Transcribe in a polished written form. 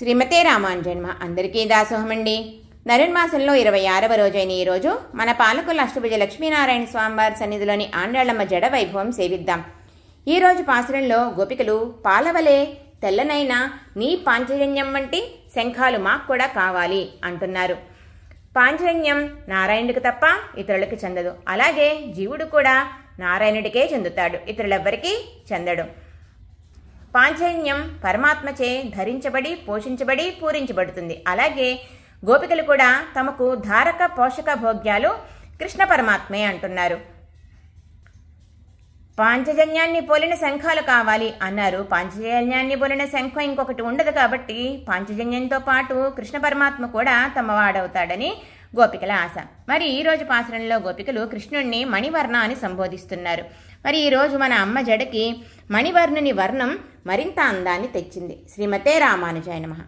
శ్రీమతే రామానుజన్మ అందరికీ దాసోహమండి. నరున్మాసంలో 26వ రోజైన ఈ రోజు మన పాలకుల అష్టభుజ లక్ష్మీనారాయణ స్వామివారి సన్నిధిలోని ఆండాళమ్మ జడ వైభవం సేవిద్దాం. ఈ రోజు పాసురంలో గోపికలు పాలవలే తెల్లనైన నీ పాంచజన్యం వంటి శంఖాలు మాకు కూడా కావాలి అంటున్నారు. పాంచజన్యం నారాయణుడికి తప్ప ఇతరులకు చెందదు. అలాగే జీవుడు కూడా నారాయణుడికే చెందుతాడు, ఇతరులెవ్వరికీ చెందడు. పాంచజన్యం పరమాత్మచే ధరించబడి పోషించబడి పూరించబడుతుంది. అలాగే గోపికలు కూడా తమకు ధారక పోషక భోగ్యాలు కృష్ణ పరమాత్మే అంటున్నారు. పాంచజన్యాన్ని పోలిన శంఖాలు కావాలి అన్నారు. పాంచజన్యాన్ని పోలిన శంఖం ఇంకొకటి ఉండదు కాబట్టి పాంచజన్యంతో పాటు కృష్ణ పరమాత్మ కూడా తమ వాడవుతాడని గోపికల ఆశ. మరి ఈ రోజు పాసురంలో గోపికలు కృష్ణుణ్ణి మణివర్ణ అని సంబోధిస్తున్నారు. మరి ఈరోజు మన అమ్మ జడకి మణివర్ణుని వర్ణం మరింత అందాన్ని తెచ్చింది. శ్రీమతే రామానుజాయ నమః.